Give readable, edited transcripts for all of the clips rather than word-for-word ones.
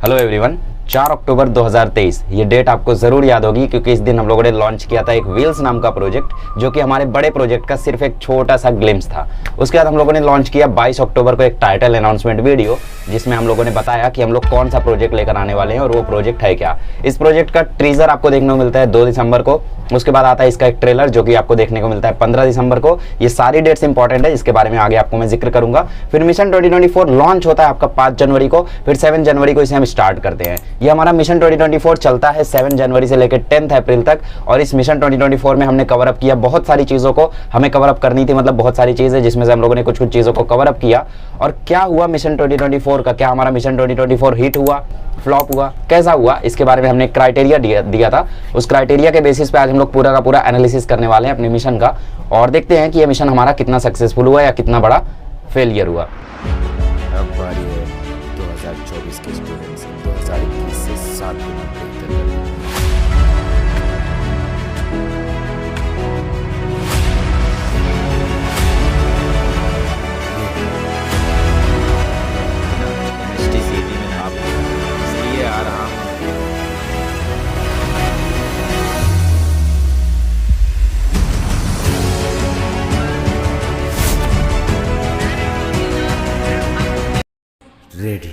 Hello everyone, 4 अक्टूबर 2023 ये date आपको ज़रूर याद होगी क्योंकि इस दिन हम लोगों ने लॉन्च किया था एक व्हील्स नाम का प्रोजेक्ट जो कि हमारे बड़े प्रोजेक्ट का सिर्फ एक छोटा सा ग्लिम्स था। उसके बाद हम लोगों ने लॉन्च किया 22 अक्टूबर को एक टाइटल अनाउंसमेंट वीडियो जिसमें हम लोगों ने बताया कि हम लोग कौन सा प्रोजेक्ट लेकर आने वाले हैं और वो प्रोजेक्ट है क्या। इस प्रोजेक्ट का टीजर आपको देखने को मिलता है 2 दिसंबर को। उसके बाद आता है इसका एक ट्रेलर जो कि आपको देखने को मिलता है 15 दिसंबर को। ये सारी डेट्स इंपॉर्टेंट है, इसके बारे में आगे आपको मैं जिक्र करूंगा। फिर मिशन 2024 लॉन्च होता है आपका 5 जनवरी को, फिर 7 जनवरी को इसे हम स्टार्ट करते हैं। ये हमारा मिशन 2024 चलता है 7 जनवरी से लेकर 10 अप्रैल तक। और इस मिशन 2024 में हमने कवर अप किया बहुत सारी चीज़ों को, हमें कवर अप करनी थी, मतलब बहुत सारी चीज़ें जिसमें से हम लोगों ने कुछ चीज़ों को कवर अप किया। और क्या हुआ मिशन 2024 का, क्या हमारा मिशन 2024 हिट हुआ, फ्लॉप हुआ, कैसा हुआ, इसके बारे में हमने क्राइटेरिया दिया था। उस क्राइटेरिया के बेसिस पे आज हम लोग पूरा का पूरा एनालिसिस करने वाले हैं अपने मिशन का और देखते हैं कि ये मिशन हमारा कितना सक्सेसफुल हुआ या कितना बड़ा फेलियर हुआ। अब बारी है 2024 के स्टूडेंट्स 2021 से 7 गुना बेहतर करने की। STCT में आप इसलिए आ रहा हूँ। रेडी।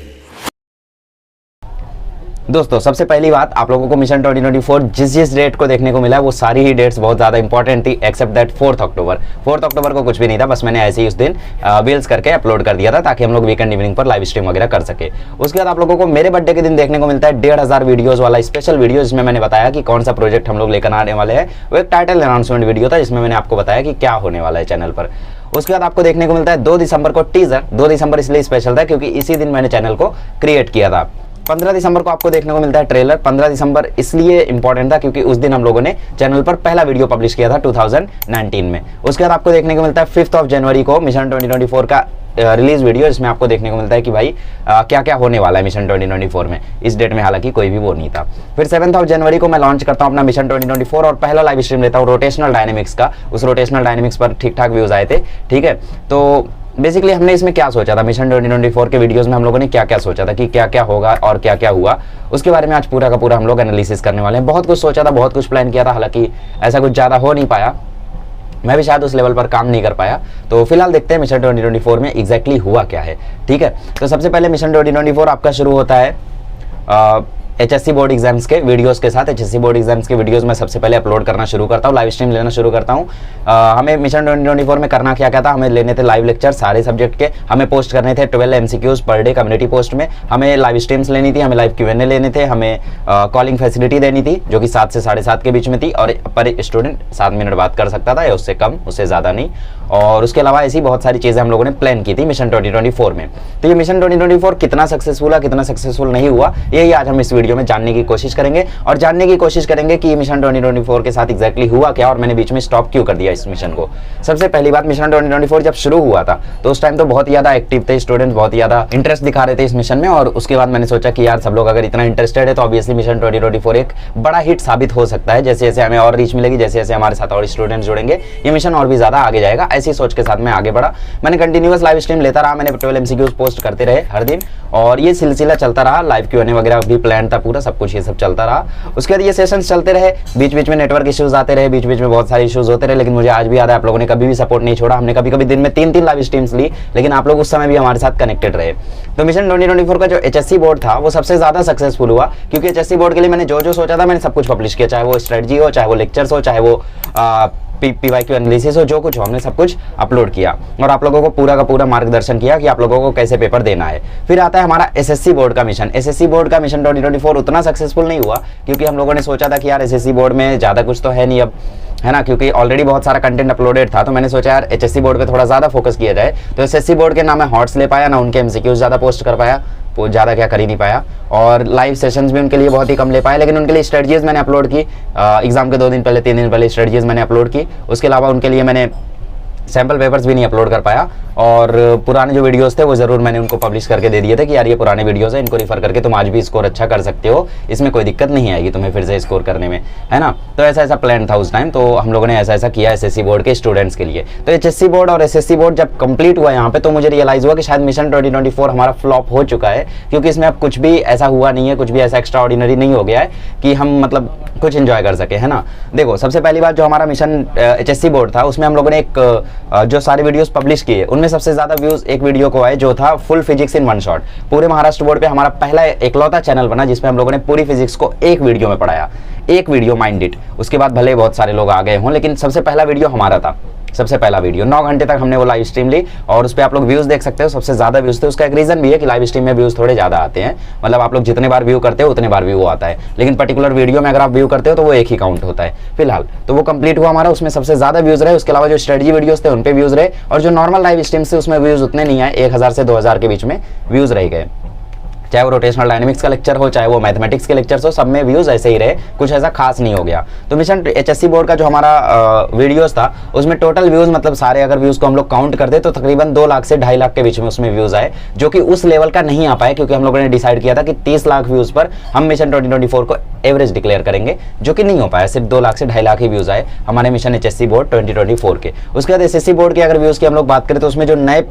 दोस्तों सबसे पहली बात, आप लोगों को मिशन 2024 जिस डेट को देखने को मिला है वो सारी ही डेट्स बहुत ज़्यादा इंपॉर्टेंट थी एक्सेप्ट दैट 4 अक्टूबर। 4 अक्टूबर को कुछ भी नहीं था, बस मैंने ऐसे ही उस दिन वील्स करके अपलोड कर दिया था ताकि हम लोग वीकेंड इवनिंग पर लाइव स्ट्रीम वगैरह कर सके। उसके बाद आप लोगों को मेरे बर्थडे के दिन देखने को मिलता है 1500 वीडियोज़ वाला स्पेशल वीडियो जिसमें मैंने बताया कि कौन सा प्रोजेक्ट हम लोग लेकर आने वाले हैं। वो एक टाइटल अनाउंसमेंट वीडियो था जिसमें मैंने आपको बताया कि क्या होने वाला है चैनल पर। उसके बाद आपको देखने को मिलता है 2 दिसंबर को टीजर। 2 दिसंबर इसलिए स्पेशल था क्योंकि इसी दिन मैंने चैनल को क्रिएट किया था। 15 दिसंबर को आपको देखने को मिलता है ट्रेलर। 15 दिसंबर इसलिए इंपॉर्टेंट था क्योंकि उस दिन हम लोगों ने चैनल पर पहला वीडियो पब्लिश किया था 2019 में। उसके बाद आपको देखने को मिलता है 5 जनवरी को मिशन 2024 का रिलीज वीडियो जिसमें आपको देखने को मिलता है कि भाई क्या क्या होने वाला है मिशन 2024 में। इस डेट में हालांकि कोई भी वो नहीं था। फिर 7 जनवरी को मैं लॉन्च करता हूं अपना मिशन 2024 और पहला लाइव स्ट्रीम लेता हूं रोटेशनल डायनेमिक्स का। उस रोटेशनल डायनेमिक्स पर ठीक ठाक व्यूज आए थे, ठीक है। तो बेसिकली हमने इसमें क्या सोचा था, मिशन 2024 के वीडियोस में हम लोगों ने क्या क्या सोचा था कि क्या क्या होगा और क्या क्या हुआ, उसके बारे में आज पूरा का पूरा हम लोग एनालिसिस करने वाले हैं। बहुत कुछ सोचा था, बहुत कुछ प्लान किया था, हालांकि ऐसा कुछ ज़्यादा हो नहीं पाया, मैं भी शायद उस लेवल पर काम नहीं कर पाया। तो फिलहाल देखते हैं मिशन 2024 में एग्जैक्टली हुआ क्या है, ठीक है। तो सबसे पहले मिशन 2024 आपका शुरू होता है HSC बोर्ड एग्जाम्स के वीडियोस के साथ। HSC बोर्ड एग्जाम्स के वीडियोस मैं सबसे पहले अपलोड करना शुरू करता हूँ, लाइव स्ट्रीम लेना शुरू करता हूँ। हमें मिशन 2024 में करना क्या क्या था, हमें लेने थे लाइव लेक्चर सारे सब्जेक्ट के, हमें पोस्ट करने थे 12 MCQs per day community post में, हमें लाइव स्ट्रीम्स लेनी थी, हमें लाइव Q&A लेने थे, हमें कॉलिंग फैसिलिटी देनी थी जो कि 7 से 7:30 के बीच में थी और पर स्टूडेंट 7 मिनट बात कर सकता था या उससे कम, उससे ज़्यादा नहीं। और उसके अलावा ऐसी बहुत सारी चीज़ें हम लोगों ने प्लान की थी मिशन 2024 में। तो ये मिशन 2024 कितना सक्सेसफुल हुआ, कितना सक्सेसफुल नहीं हुआ, यही आज हम इस वीडियो में जानने की कोशिश करेंगे और जानने की कोशिश करेंगे कि मिशन 2024 के साथ एग्जैक्टली हुआ क्या और मैंने बीच में स्टॉप क्यों कर दिया इस मिशन को। सबसे पहली बात, मिशन 2024 जब शुरू हुआ था तो उस टाइम तो बहुत ज़्यादा एक्टिव थे स्टूडेंट्स, बहुत ज़्यादा इंटरेस्ट दिखा रहे थे इस मिशन में। और उसके बाद मैंने सोचा कि यार सब लोग अगर इतना इंटरेस्टेड है तो ऑब्वियसली मिशन 2024 एक बड़ा हिट साबित हो सकता है। जैसे जैसे हमें और रीच मिलेगी, जैसे जैसे हमारे साथ और स्टूडेंट्स जुड़ेंगे, ये मिशन और भी ज़्यादा आगे जाएगा। ऐसी सोच के साथ मैं आगे बढ़ा, मैंने कंटिन्यूअस लाइव स्ट्रीम लेता रहा, मैंने 12 MCQs पोस्ट करते रहे हर दिन और ये सिलसिला चलता रहा। लाइव Q&A वगैरह भी प्लान था पूरा, सब कुछ ये सब चलता रहा। उसके बाद ये सेशंस चलते रहे, बीच बीच में नेटवर्क इश्यूज आते रहे, बीच बीच में बहुत सारे इश्यूज होते रहे, लेकिन मुझे आज भी याद है आप लोगों ने कभी भी सपोर्ट नहीं छोड़ा। हमने कभी कभी दिन में 3-3 लाइव स्ट्रीम्स ली, लेकिन आप लोग उस समय भी हमारे साथ कनेक्टेड रहे। तो मिशन 2024 का जो HSC बोर्ड था वो सबसे ज़्यादा सक्सेसफुल हुआ क्योंकि HSC बोर्ड के लिए मैंने जो जो सोचा था मैंने सब कुछ पब्लिश किया, चाहे वो स्ट्रेटजी हो, चाहे वो लेक्चर्स हो, चाहे वो PYQ एनालिसिस हो, जो कुछ हो हमने सब कुछ अपलोड किया और आप लोगों को पूरा का पूरा मार्गदर्शन किया कि आप लोगों को कैसे पेपर देना है। फिर आता है हमारा SSC बोर्ड का मिशन। SSC बोर्ड का मिशन 2024 उतना सक्सेसफुल नहीं हुआ क्योंकि हम लोगों ने सोचा था कि यार SSC बोर्ड में ज़्यादा कुछ तो है नहीं अब, है ना, क्योंकि ऑलरेडी बहुत सारा कंटेंट अपलोडेड था। तो मैंने सोचा यार HSC बोर्ड पे थोड़ा ज़्यादा फोकस किया जाए। तो SSC बोर्ड के ना मैं हॉट्स ले पाया, ना उनके MCQs ज़्यादा पोस्ट कर पाया, ज़्यादा क्या कर ही नहीं पाया और लाइव सेशंस भी उनके लिए बहुत ही कम ले पाए। लेकिन उनके लिए स्ट्रेटजीज मैंने अपलोड की, एग्जाम के 2 दिन पहले 3 दिन पहले स्ट्रेटजीज मैंने अपलोड की। उसके अलावा उनके लिए मैंने सैम्पल पेपर्स भी नहीं अपलोड कर पाया, और पुराने जो वीडियोस थे वो ज़रूर मैंने उनको पब्लिश करके दे दिए थे कि यार ये पुराने वीडियोस हैं, इनको रिफर करके तुम आज भी स्कोर अच्छा कर सकते हो, इसमें कोई दिक्कत नहीं आएगी तुम्हें फिर से स्कोर करने में, है ना। तो ऐसा प्लान था उस टाइम, तो हम लोगों ने ऐसा किया एसएससी बोर्ड के स्टूडेंट्स के लिए। तो एचएससी बोर्ड और एसएससी बोर्ड जब कंप्लीट हुआ यहाँ पे, तो मुझे रियलाइज़ हुआ कि शायद मिशन 2024 हमारा फ्लॉप हो चुका है, क्योंकि इसमें अब कुछ भी ऐसा हुआ नहीं है, कुछ भी ऐसा एक्स्ट्रा ऑर्डिनरी नहीं हो गया है कि हम मतलब कुछ एंजॉय कर सके, है ना। देखो सबसे पहली बात, जो हमारा मिशन एचएससी बोर्ड था उसमें हम लोगों ने एक जो सारे वीडियोस पब्लिश किए उनमें सबसे ज्यादा व्यूज एक वीडियो को आए जो था full physics in one shot. पूरे महाराष्ट्र बोर्ड पे हमारा पहला एकलौता चैनल बना जिसमें हम लोगों ने पूरी फिजिक्स को एक वीडियो में पढ़ाया, एक वीडियो माइंड इट। उसके बाद भले बहुत सारे लोग आ गए हों, लेकिन सबसे पहला वीडियो हमारा था, सबसे पहला वीडियो 9 घंटे तक हमने वो लाइव स्ट्रीम ली, और उस पर आप लोग व्यूज देख सकते हो, सबसे ज्यादा व्यूज थे। उसका एक रीजन भी है कि लाइव स्ट्रीम में व्यूज थोड़े ज्यादा आते हैं, मतलब आप लोग जितने बार व्यू करते हो उतने बार व्यू आता है, लेकिन पर्टिकुलर वीडियो में अगर आप व्यू करते हो तो वो एक ही काउंट होता है फिलहाल। तो वो कंप्लीट हुआ हमारा, उसमें सबसे ज्यादा व्यूज रहे। उसके अलावा जो स्ट्रेटजी वीडियोस थे उन पे व्यूज रहे, और जो नॉर्मल लाइव स्ट्रीम से उसमें व्यूज उतने नहीं आए, 1000 से 2000 के बीच में व्यूज रह गए। चाहे वो रोटेशनल डायनेमिक्स का लेक्चर हो, चाहे वो मैथमेटिक्स के लेक्चर्स हो, सब में व्यूज ऐसे ही रहे, कुछ ऐसा खास नहीं हो गया। तो मिशन एचएससी बोर्ड का जो हमारा वीडियोस था उसमें टोटल व्यूज, मतलब सारे अगर व्यूज को हम लोग काउंट कर दे तो तकरीबन 2 लाख से 2.5 लाख के बीच में उसमें व्यूज आए, जो कि उस लेवल का नहीं आ पाए, क्योंकि हम लोगों ने डिसाइड किया था कि 30 लाख व्यूज पर हम मिशन 2024 को एवरेज डिक्लेयर करेंगे, जो कि नहीं हो पाया। सिर्फ 2 लाख से 2.5 लाख ही व्यूज आए हमारे मिशन एचएससी बोर्ड 2024 के। उसके बाद एसएससी बोर्ड के अगर व्यूज की हम लोग बात करें तो उसमें जो नए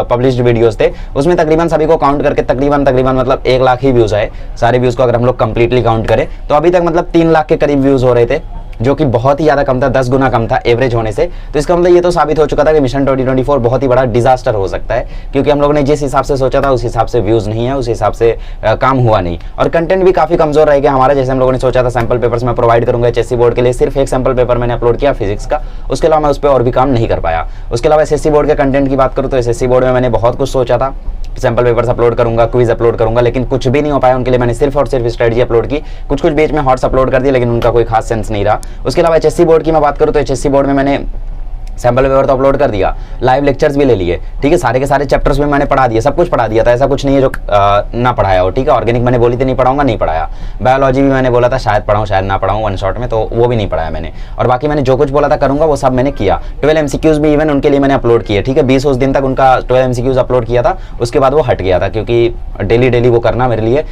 पब्लिश्ड वीडियोस थे उसमें तकरीबन सभी को काउंट करके तकरीबन मतलब 1 लाख ही व्यूज आए। सारे व्यूज को अगर हम लोग कंप्लीटली काउंट करें तो अभी तक मतलब 3 लाख के करीब व्यूज हो रहे थे, जो कि बहुत ही ज़्यादा कम था, 10 गुना कम था एवरेज होने से। तो इसका मतलब ये तो साबित हो चुका था कि मिशन 2024 बहुत ही बड़ा डिजास्टर हो सकता है, क्योंकि हम लोगों ने जिस हिसाब से सोचा था उस हिसाब से व्यूज़ नहीं है, उस हिसाब से काम हुआ नहीं, और कंटेंट भी काफ़ी कमजोर रह गया हमारा। जैसे हम लोगों ने सोचा था सैम्पल पेपर्स मैं प्रोवाइड करूंगा एचएससी बोर्ड के लिए, सिर्फ एक सैम्पल पेपर मैंने अपलोड किया फिजिक्स का, उसके अलावा मैं उस पर और भी काम नहीं कर पाया। उसके अलावा एसएससी बोर्ड के कंटेंट की बात करूँ तो एसएससी बोर्ड में मैंने बहुत कुछ सोचा था, सैम्पल पेपर्स अपलोड करूंगा, क्विज अपलोड करूंगा, लेकिन कुछ भी नहीं हो पाया। उनके लिए मैंने सिर्फ और सिर्फ स्ट्रेटजी अपलोड की, कुछ बीच में हॉट्स अपलोड कर दिए, लेकिन उनका कोई खास सेंस नहीं रहा। उसके अलावा एचएससी बोर्ड की मैं बात करूं तो एचएससी बोर्ड में मैंने सैम्पल पेपर तो अपलोड कर दिया, लाइव लेक्चर्स भी ले लिए, ठीक है, सारे के सारे चैप्टर्स में मैंने पढ़ा दिया, सब कुछ पढ़ा दिया था, ऐसा कुछ नहीं है जो ना पढ़ाया हो, ठीक है। ऑर्गेनिक मैंने बोली थी नहीं पढ़ाऊंगा, नहीं पढ़ाया। बायोलॉजी भी मैंने बोला था शायद पढ़ाऊं शायद ना पढ़ाऊं वन शॉट में, तो वो भी नहीं पढ़ाया मैंने। और बाकी मैंने जो कुछ बोला था करूंगा वो सब मैंने किया। 12 MCQs भी इवन उनके लिए मैंने अपलोड किए, ठीक है। 20 उस दिन तक उनका 12 MCQs अपलोड किया था, उसके बाद वो हट गया था, क्योंकि डेली वो करना मेरे लिए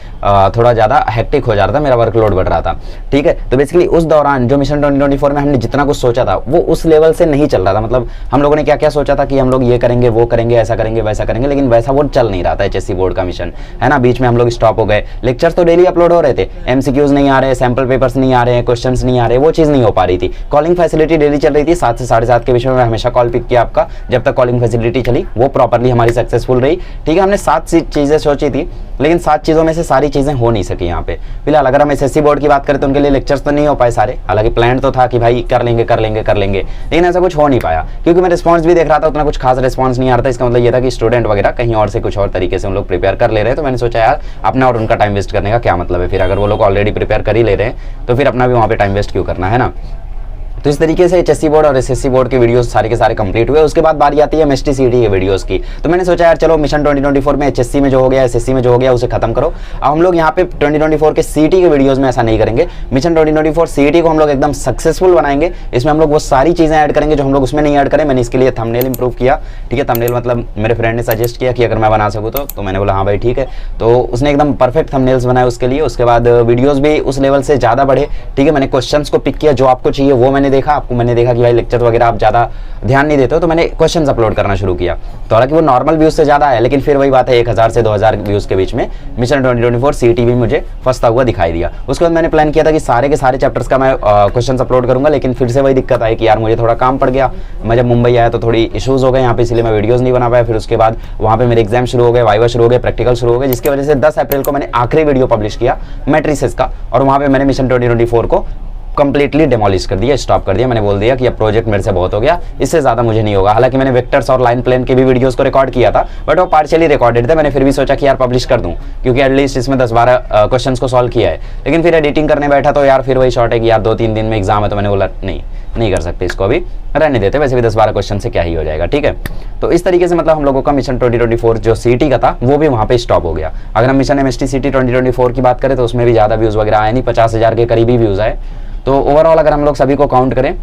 थोड़ा ज़्यादा हेक्टिक हो जा रहा था, मेरा वर्कलोड बढ़ रहा था, ठीक है। तो बेसिकली उस दौरान जो मिशन 2024 में हमने जितना कुछ सोचा था वो उस लेवल से नहीं चल रहा था। मतलब हम लोगों ने क्या क्या सोचा था कि हम लोग ये करेंगे वो करेंगे, ऐसा करेंगे वैसा करेंगे, लेकिन वैसा वो चल नहीं रहा था एचएससी बोर्ड का मिशन, है ना। बीच में हम लोग स्टॉप हो गए। लेक्चर्स तो डेली अपलोड हो रहे थे, एमसीक्यूज नहीं आ रहे, सैंपल पेपर्स नहीं आ रहे हैं, क्वेश्चंस नहीं आ रहे, वो चीज़ नहीं हो पा रही थी। कॉलिंग फैसिलिटी डेली चल रही थी, 7 से 7:30 के बीच में मैं हमेशा कॉल पिक किया आपका, जब तक कॉलिंग फैसिलिटी चली वो प्रॉपरली हमारी सक्सेसफुल रही, ठीक है। हमने 7 चीज़ें सोची थी, लेकिन 7 चीज़ों में से सारी चीज़ें हो नहीं सकी यहाँ पे फिलहाल। अगर हम एसएससी बोर्ड की बात करें तो उनके लिए लेक्चर्स तो नहीं हो पाए सारे, हालांकि प्लान तो था कि भाई कर लेंगे, लेकिन ऐसा कुछ हो नहीं पाया, क्योंकि मैं रिस्पॉन्स भी देख रहा था, उतना कुछ खास रिस्पॉन्स नहीं आ रहा था। इसका मतलब ये था कि स्टूडेंट वगैरह कहीं और से कुछ और तरीके से उन लोग प्रिपेयर कर ले रहे हैं। तो मैंने सोचा यार अपना और उनका टाइम वेस्ट करने का क्या मतलब है, फिर अगर वो लोग ऑलरेडी प्रिपेयर कर ही ले रहे हैं तो फिर अपना भी वहाँ पे टाइम वेस्ट क्यों करना, है ना। तो इस तरीके से एचएससी बोर्ड और एसएससी बोर्ड के वीडियोस सारे के सारे कंप्लीट हुए। उसके बाद बारी आती है एमएसटी सीटी के वीडियोस की। तो मैंने सोचा यार चलो मिशन 2024 में एचएससी में जो हो गया, एसएससी में जो हो गया उसे खत्म करो। अब हम लोग यहाँ पे 2024 के सीटी के वीडियोस में ऐसा नहीं करेंगे। मिशन 2024 सीटी को हम लोग एकदम सक्सेसफुल बनाएंगे। इसमें हम लोग वो सारी चीजें ऐड करेंगे जो हम लोग उसमें नहीं ऐड करें। मैंने इसके लिए थंबनेल इंप्रूव किया, ठीक है। थंबनेल मतलब मेरे फ्रेंड ने सजेस्ट किया कि अगर मैं बना सकूँ तो मैंने बोला हाँ भाई ठीक है। तो उसने एकदम परफेक्ट थंबनेल्स बनाए उसके लिए। उसके बाद वीडियोस भी उस लेवल से ज़्यादा बढ़े, ठीक है। मैंने क्वेश्चंस को पिक किया जो आपको चाहिए वो मैंने देखा। आपको मैंने देखा कि भाई लेक्चर वगैरह आप ज़्यादा ध्यान नहीं देते हो, तो मैंने क्वेश्चंस अपलोड करना शुरू किया। तो हालांकि वो नॉर्मल व्यूज़ से ज़्यादा है, लेकिन फिर वही बात है 1000 से 2000 व्यूज़ के बीच में मिशन 2024 सीटी भी मुझे फंसता हुआ दिखाई दिया। उसके बाद मैंने प्लान किया था कि सारे के सारे चैप्टर्स का मैं क्वेश्चंस अपलोड करूंगा, लेकिन फिर से वही दिक्कत आई कि यार मुझे थोड़ा काम पड़ गया। मैं जब मुंबई आया तो थोड़ी इशूज़ हो गए यहाँ पे, इसलिए मैं वीडियोस नहीं बना पाया। फिर उसके बाद वहाँ पे मेरे एग्जाम शुरू हो गए, वाइवा शुरू हो गए, प्रैक्टिकल शुरू हो गए, जिसकी वजह से 10 अप्रैल को मैंने आखिरी वीडियो पब्लिश किया मैट्रिसेस का, और वहाँ पे मैंने मिशन 2024 को कंप्लीटली डेमोलिश कर दिया, स्टॉप कर दिया। मैंने बोल दिया कि अब प्रोजेक्ट मेरे से बहुत हो गया, इससे ज़्यादा मुझे नहीं होगा। हालांकि मैंने वेक्टर्स और लाइन प्लेन के भी वीडियोस को रिकॉर्ड किया था, बट वो पार्शियली रिकॉर्डेड थे। मैंने फिर भी सोचा कि यार पब्लिश कर दूं, क्योंकि एटलीस्ट इसमें 10-12 क्वेश्चंस को सॉल्व किया है। लेकिन फिर एडिटिंग करने बैठा तो यार फिर वही शॉर्ट है कि यार 2-3 दिन में एग्जाम है, तो मैंने बोला नहीं कर सकते, इसको अभी रहने देते, वैसे भी 10-12 क्वेश्चन से क्या ही हो जाएगा, ठीक है। तो इस तरीके से मतलब हम लोगों का मिशन 2024 जो सीटी का था वो भी वहाँ पे स्टॉप हो गया। अगर हम मिशन एमएसटी सीटी 2024 की बात करें तो उसमें भी ज़्यादा व्यूज़ वगैरह आए नहीं, 50,000 के करीब ही व्यूज़ आए। तो ओवरऑल अगर हम लोग सभी को काउंट करें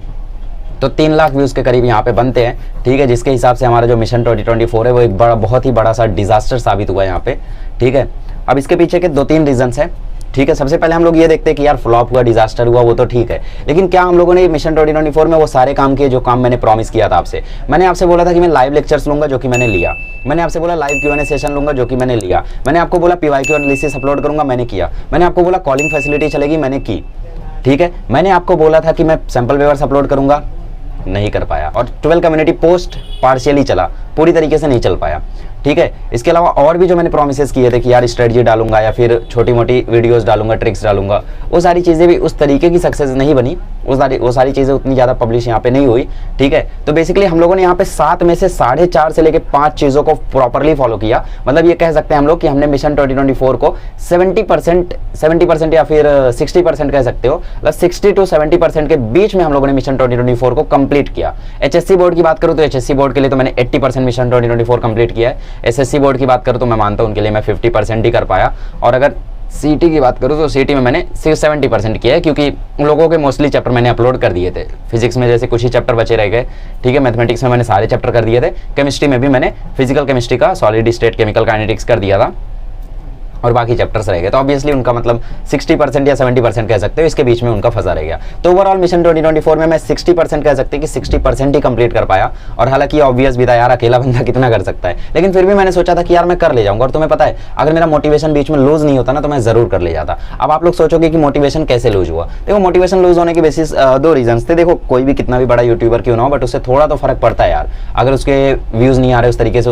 तो 3 लाख व्यूज़ के करीब यहाँ पे बनते हैं, ठीक है, जिसके हिसाब से हमारा जो मिशन 2024 है वो एक बहुत ही बड़ा सा डिजास्टर साबित हुआ यहाँ पे, ठीक है। अब इसके पीछे के 2-3 रीजंस हैं, ठीक है। सबसे पहले हम लोग ये देखते हैं कि यार फ्लॉप हुआ, डिजास्टर हुआ, वो तो ठीक है, लेकिन क्या हम लोगों ने मिशन 2024 में वो सारे काम किए जो काम मैंने प्रॉमिस किया था आपसे। मैंने आपसे बोला था कि मैं लाइव लेक्चर्स लूंगा, जो कि मैंने लिया। मैंने आपसे बोला लाइव Q&A सेशन लूंगा, जो कि मैंने लिया। मैंने आपको बोला PYQ एनालिसिस अपलोड करूंगा, मैंने किया। मैंने आपको बोला कॉलिंग फैसिलिटी चलेगी, मैंने की, ठीक है। मैंने आपको बोला था कि मैं सैंपल पेपर्स अपलोड करूंगा, नहीं कर पाया। और 12 कम्युनिटी पोस्ट पार्शियली चला, पूरी तरीके से नहीं चल पाया, ठीक है। इसके अलावा और भी जो मैंने प्रोमिसेस किए थे कि यार स्ट्रेटजी डालूंगा या फिर छोटी मोटी वीडियोस डालूंगा, ट्रिक्स डालूंगा, वो सारी चीज़ें भी उस तरीके की सक्सेस नहीं बनी। वो सारी चीज़ें उतनी ज़्यादा पब्लिश यहाँ पे नहीं हुई, ठीक है। तो बेसिकली हम लोगों ने यहाँ पे 7 में से 4.5 से लेकर 5 चीज़ों को प्रॉपरली फॉलो किया। मतलब ये कह सकते हैं हम लोग कि हमने मिशन 2024 को 70% या फिर 60% कह सकते हो, मतलब 60 to 70% के बीच में हम लोगों ने मिशन 2024 को कंप्लीट किया। HSC बोर्ड की बात करूँ तो HSC बोर्ड के लिए तो मैंने 80% मिशन 2024 कंप्लीट किया है। SSC बोर्ड की बात करूँ तो मैं मानता हूँ उनके लिए मैं 50% ही कर पाया। और अगर CT की बात करूँ तो CT में मैंने 70% किया है, क्योंकि उन लोगों के मोस्टली चैप्टर मैंने अपलोड कर दिए थे। फिजिक्स में जैसे कुछ ही चैप्टर बचे रह गए, ठीक है। मैथमेटिक्स में मैंने सारे चैप्टर कर दिए थे। केमिस्ट्री में भी मैंने फिजिकल केमिस्ट्री का सॉलिड स्टेट केमिकल काइनेटिक्स कर दिया था और बाकी चैप्टर्स रह गए। तो ऑब्वियसली उनका मतलब 60% या 70% कह सकते हो, इसके बीच में उनका फंसा रह गया। तो ओवरऑल मिशन 2024 में मैं 60% कह सकते हैं कि 60% ही कंप्लीट कर पाया। और हालांकि ऑब्वियस भी था यार, अकेला बंदा कितना कर सकता है, लेकिन फिर भी मैंने सोचा था कि यार मैं कर ले जाऊंगा। और तुम्हें पता है, अगर मेरा मोटिवेशन बीच में लूज नहीं होता ना तो मैं जरूर कर ले जाता। अब आप लोग सोचोगे कि मोटिवेशन कैसे लूज हुआ। देखो, मोटिवेशन लूज होने के बेसिस 2 रीजन थे। देखो, कोई भी कितना भी बड़ा यूट्यूबर क्यों ना हो, बट उससे थोड़ा तो फर्क पड़ता है यार। अगर उसके व्यूज नहीं आ रहे उस तरीके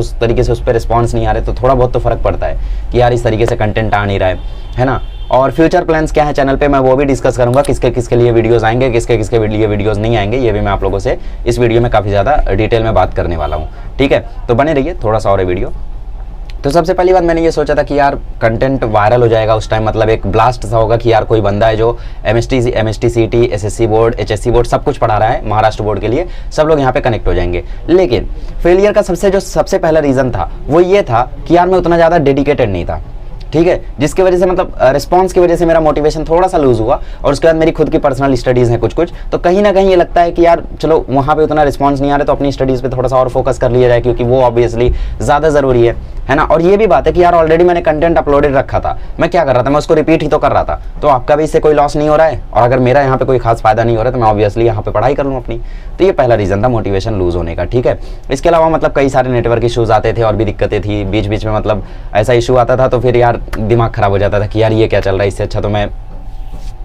से उस पर रिस्पॉन्स नहीं आ रहे, तो थोड़ा बहुत तो फर्क पड़ता है कि यार इस तरीके से कंटेंट आ नहीं रहा है ना। और फ्यूचर प्लान्स क्या है चैनल पे, मैं वो भी डिस्कस करूंगा, किसके किसके लिए वीडियोस आएंगे, किसके किसके लिए वीडियोस नहीं आएंगे, ये भी मैं आप लोगों से इस वीडियो में काफ़ी ज़्यादा डिटेल में बात करने वाला हूँ, ठीक है। तो बने रहिए, थोड़ा सा और वीडियो। तो सबसे पहली बात मैंने ये सोचा था कि यार कंटेंट वायरल हो जाएगा उस टाइम, मतलब एक ब्लास्ट सा होगा कि यार कोई बंदा है जो MST CT SSC board HSC board सब कुछ पढ़ा रहा है, महाराष्ट्र बोर्ड के लिए, सब लोग यहाँ पे कनेक्ट हो जाएंगे। लेकिन फेलियर का सबसे पहला रीज़न था वो ये था कि यार मैं उतना ज़्यादा डेडिकेटेड नहीं था, ठीक है, जिसकी वजह से मतलब रिस्पांस की वजह से मेरा मोटिवेशन थोड़ा सा लूज हुआ। और उसके बाद मेरी खुद की पर्सनल स्टडीज़ हैं कुछ, तो कहीं ना कहीं ये लगता है कि यार चलो वहाँ पे उतना रिस्पांस नहीं आ रहा तो अपनी स्टडीज़ पे थोड़ा सा और फोकस कर लिया जाए, क्योंकि वो ऑब्वियसली ज़्यादा ज़रूरी है ना। और ये भी बात है कि यार ऑलरेडी मैंने कंटेंट अपलोडेड रखा था, मैं क्या कर रहा था, मैं उसको रिपीट ही तो कर रहा था। तो आपका भी इससे कोई लॉस नहीं हो रहा है, और अगर मेरा यहाँ पे कोई खास फायदा नहीं हो रहा है तो मैं ऑब्वियसली यहाँ पे पढ़ाई कर लूँ अपनी। तो ये पहला रीज़न था मोटिवेशन लूज होने का, ठीक है। इसके अलावा मतलब कई सारे नेटवर्क इशूज़ आते थे और भी दिक्कतें थी बीच बीच में, मतलब ऐसा इशू आता था तो फिर यार दिमाग खराब हो जाता था कि यार ये क्या चल रहा है, इससे अच्छा तो मैं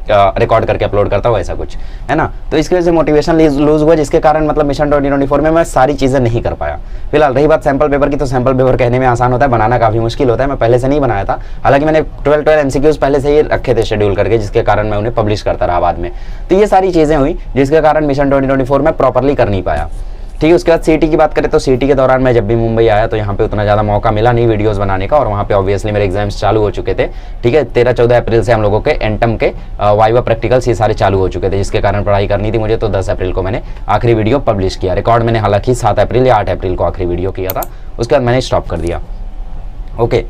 रिकॉर्ड करके अपलोड करता हूँ, ऐसा कुछ है ना। तो इसकी वजह से मोटिवेशन लूज हुआ, जिसके कारण मतलब मिशन 2024 में मैं सारी चीज़ें नहीं कर पाया। फिलहाल रही बात सैंपल पेपर की, तो सैंपल पेपर कहने में आसान होता है, बनाना काफ़ी मुश्किल होता है। मैं पहले से नहीं बनाया था, हालांकि मैंने 12 MCQs पहले से ही रखे थे शेड्यूल करके, जिसके कारण मैं उन्हें पब्लिश करता रहा बाद में। तो ये सारी चीज़ें हुई जिसके कारण मिशन 2024 में प्रॉपरली कर नहीं पाया, ठीक है। उसके बाद CT की बात करें तो CT के दौरान मैं जब भी मुंबई आया तो यहाँ पे उतना ज़्यादा मौका मिला नहीं वीडियोस बनाने का, और वहाँ पे ऑब्वियसली मेरे एग्जाम्स चालू हो चुके थे, ठीक है। 13-14 अप्रैल से हम लोगों के एंटम के वाइवा प्रैक्टिकल्स ये सारे चालू हो चुके थे, जिसके कारण पढ़ाई करनी थी मुझे। तो 10 अप्रैल को मैंने आखिरी वीडियो पब्लिश किया। रिकॉर्ड मैंने हालांकि 7 अप्रैल या 8 अप्रैल को आखिरी वीडियो किया था, उसके बाद मैंने स्टॉप कर दिया, ओके।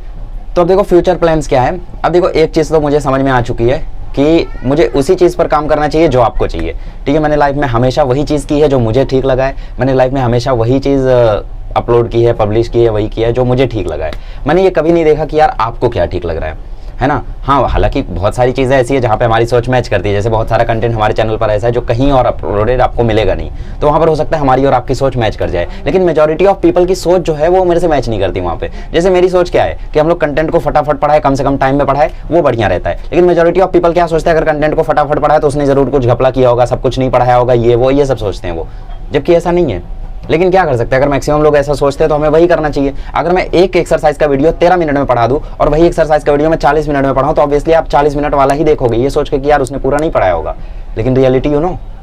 तो अब देखो फ्यूचर प्लान्स क्या है। अब देखो एक चीज़ तो मुझे समझ में आ चुकी है कि मुझे उसी चीज़ पर काम करना चाहिए जो आपको चाहिए, ठीक है। मैंने लाइफ में हमेशा वही चीज़ की है जो मुझे ठीक लगा है। मैंने लाइफ में हमेशा वही चीज़ अपलोड की है, पब्लिश की है, वही किया है जो मुझे ठीक लगा है। मैंने ये कभी नहीं देखा कि यार आपको क्या ठीक लग रहा है ना। हाँ, हालांकि बहुत सारी चीज़ें ऐसी है जहाँ पे हमारी सोच मैच करती है, जैसे बहुत सारा कंटेंट हमारे चैनल पर ऐसा है जो कहीं और अपलोडेड आपको मिलेगा नहीं, तो वहाँ पर हो सकता है हमारी और आपकी सोच मैच कर जाए। लेकिन मेजॉरिटी ऑफ पीपल की सोच जो है वो मेरे से मैच नहीं करती वहाँ पे। जैसे मेरी सोच क्या है कि हम लोग कंटेंट को फटाफट पढ़ाए, कम से कम टाइम में पढ़ाए, वो बढ़िया रहता है। लेकिन मेजॉरिटी ऑफ पीपल क्या सोचते हैं, अगर कंटेंट को फटाफट पढ़ाए तो उसने जरूर कुछ घपला किया होगा, सब कुछ नहीं पढ़ाया होगा, ये सब सोचते हैं वो, जबकि ऐसा नहीं है। लेकिन क्या कर सकते हैं, अगर मैक्सिमम लोग ऐसा सोचते हैं तो हमें वही करना चाहिए। अगर मैं एक एक्सरसाइज का वीडियो 13 मिनट में पढ़ा दूं और वही एक्सरसाइज का वीडियो मैं 40 मिनट में पढ़ाऊं, तो ऑब्वियसली आप 40 मिनट वाला ही देखोगे, ये सोच के कि यार उसने पूरा नहीं पढ़ाया होगा। लेकिन रियलिटी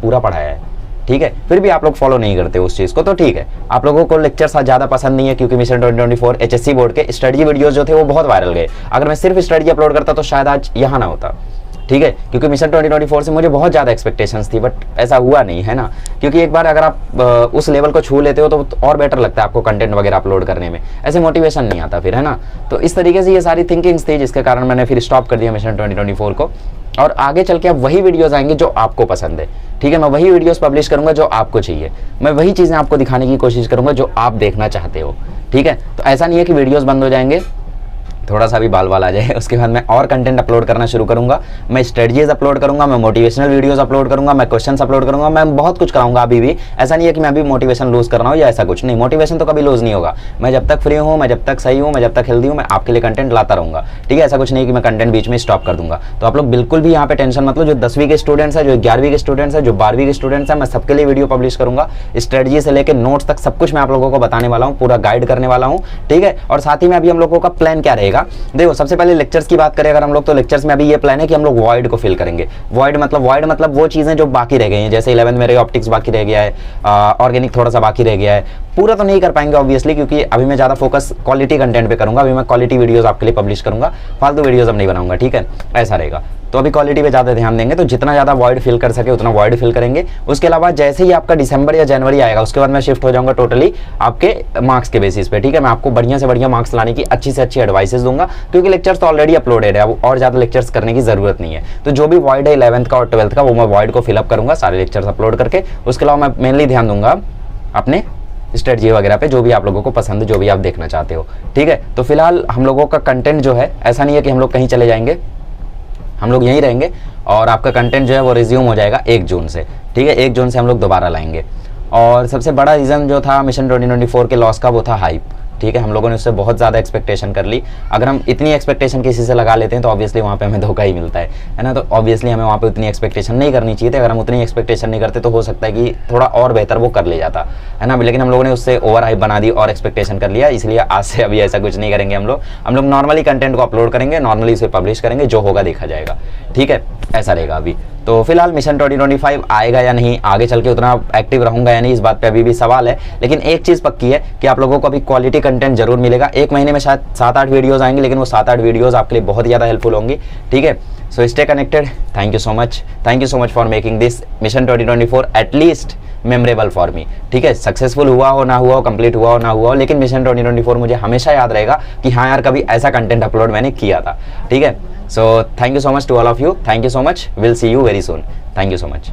पूरा पढ़ाया है, ठीक है। फिर भी आप लोग फॉलो नहीं करते उस चीज़ को, तो ठीक है, आप लोगों को लेक्चर्स ज़्यादा पसंद नहीं है, क्योंकि मिशन 2024 HSC बोर्ड के स्टडी वीडियोज़ जो थे वो बहुत वायरल गए। अगर मैं सिर्फ स्टडी अपलोड करता तो शायद आज यहाँ ना होता, ठीक है। क्योंकि मिशन 2024 से मुझे बहुत ज़्यादा एक्सपेक्टेशंस थी, बट ऐसा हुआ नहीं, है ना। क्योंकि एक बार अगर आप उस लेवल को छू लेते हो तो और बेटर लगता है आपको कंटेंट वगैरह अपलोड करने में, ऐसे मोटिवेशन नहीं आता फिर, है ना। तो इस तरीके से ये सारी थिंकिंग्स थी, जिसके कारण मैंने फिर स्टॉप कर दिया मिशन 2024 को। और आगे चल के अब वही वीडियोज़ आएंगे जो आपको पसंद है, ठीक है। मैं वही वीडियोस पब्लिश करूंगा जो आपको चाहिए, मैं वही चीज़ें आपको दिखाने की कोशिश करूंगा जो आप देखना चाहते हो, ठीक है। तो ऐसा नहीं है कि वीडियोस बंद हो जाएंगे, थोड़ा सा भी बाल आ जाए उसके बाद मैं और कंटेंट अपलोड करना शुरू करूंगा, मैं स्ट्रेटजीज अपलोड करूंगा, मैं मोटिवेशनल वीडियोस अपलोड करूंगा, मैं क्वेश्चंस अपलोड करूंगा, मैं बहुत कुछ कराऊंगा। अभी भी ऐसा नहीं है कि मैं अभी मोटिवेशन लूज कर रहा हूँ या ऐसा कुछ नहीं, मोटिवेशन तो कभी लूज नहीं होगा। मैं जब तक फ्री हूँ, मैं जब तक सही हूँ, मैं जब तक हेल्दी हूँ, मैं आपके लिए कंटेंट लाता रहूंगा, ठीक है। ऐसा कुछ नहीं कि मैं कंटेंट बीच में स्टॉप कर दूंगा। तो आप लोग बिल्कुल भी यहाँ पे टेंशन मत लो। जो 10वीं के स्टूडेंट्स है, जो 11वीं के स्टूडेंट्स है, जो 12वीं के स्टूडेंट्स है, मैं सबके लिए वीडियो पब्लिश करूंगा। स्ट्रेटजी से लेकर नोट्स तक सब कुछ मैं आप लोगों को बताने वाला हूँ, पूरा गाइड करने वाला हूँ, ठीक है। और साथ ही में अभी हम लोगों का प्लान क्या रहेगा, देखो सबसे पहले लेक्चर्स की बात करें अगर हम लोग, तो लेक्चर्स में अभी ये प्लान है कि हम लोग वॉइड को फिल करेंगे। वॉइड मतलब वो चीजें जो बाकी रह गई हैं, जैसे 11th मेरे ऑप्टिक्स बाकी रह गया है, ऑर्गेनिक थोड़ा सा बाकी रह गया है, पूरा तो नहीं कर पाएंगे ऑब्वियसली, क्योंकि अभी मैं ज्यादा फोकस क्वालिटी कंटेंट पे करूंगा। अभी मैं क्वालिटी वीडियोस आपके लिए पब्लिश करूंगा, फालतू वीडियोस अब नहीं बनाऊंगा, ठीक है, ऐसा रहेगा। तो अभी क्वालिटी पे ज्यादा ध्यान देंगे, तो जितना ज्यादा वॉइड फिल कर सके उतना वॉइड फिल करेंगे। उसके अलावा जैसे ही आपका दिसंबर या जनवरी आएगा, उसके बाद मैं शिफ्ट हो जाऊंगा टोटली आपके मार्क्स के बेसिस पे, ठीक है। मैं आपको बढ़िया से बढ़िया मार्क्स लाने की अच्छी से अच्छी एडवाइसेस दूंगा, क्योंकि लेक्चर्स तो ऑलरेडी अपलोडेड है, अब और ज्यादा लेक्चर्स करने की जरूरत नहीं है। तो जो भी वॉइड है 11th का और 12th का, वो मैं वॉइड को फिलअप करूंगा सारे लेक्चर्स अपलोड करके। उसके अलावा मैं मेनली ध्यान दूंगा अपने स्ट्रेटजी वगैरह पे, जो भी आप लोगों को पसंद, जो भी आप देखना चाहते हो, ठीक है। तो फिलहाल हम लोगों का कंटेंट जो है, ऐसा नहीं है कि हम लोग कहीं चले जाएंगे, हम लोग यहीं रहेंगे और आपका कंटेंट जो है वो रिज्यूम हो जाएगा 1 जून से, ठीक है। 1 जून से हम लोग दोबारा लाएंगे। और सबसे बड़ा रीज़न जो था मिशन 2024 के लॉस का, वो था हाइप, ठीक है। हम लोगों ने उससे बहुत ज़्यादा एक्सपेक्टेशन कर ली। अगर हम इतनी एक्सपेक्टेशन किसी से लगा लेते हैं तो ऑब्वियसली वहाँ पे हमें धोखा ही मिलता है ना। तो ऑब्वियसली हमें वहाँ पे उतनी एक्सपेक्टेशन नहीं करनी चाहिए थी। अगर हम उतनी एक्सपेक्टेशन नहीं करते तो हो सकता है कि थोड़ा और बेहतर वो कर ले जाता, है ना। लेकिन हम लोगों ने उससे ओवर हाइप बना दी और एक्सपेक्टेशन कर लिया, इसलिए आज से अभी ऐसा कुछ नहीं करेंगे। हम लोग नॉर्मली कंटेंट को अपलोड करेंगे, नॉर्मली उसे पब्लिश करेंगे, जो होगा देखा जाएगा, ठीक है, ऐसा रहेगा अभी। तो फिलहाल मिशन 2025 आएगा या नहीं, आगे चल के उतना एक्टिव रहूंगा या नहीं, इस बात पे अभी भी सवाल है। लेकिन एक चीज़ पक्की है कि आप लोगों को अभी क्वालिटी कंटेंट जरूर मिलेगा। 1 महीने में शायद 7-8 वीडियोस आएंगे, लेकिन वो 7-8 वीडियोस आपके लिए बहुत ज़्यादा हेल्पफुल होंगी, ठीक है। So stay connected. Thank you so much for making this mission 2024 at least memorable for me, ठीक है। सक्सेसफुल हुआ हो ना हुआ हो, कंप्लीट हुआ हो ना हुआ हो, लेकिन मिशन 2024 मुझे हमेशा याद रहेगा कि हाँ यार, कभी ऐसा कंटेंट अपलोड मैंने किया था, ठीक है। So thank you so much to all of you, thank you so much, will see you very soon, thank you so much.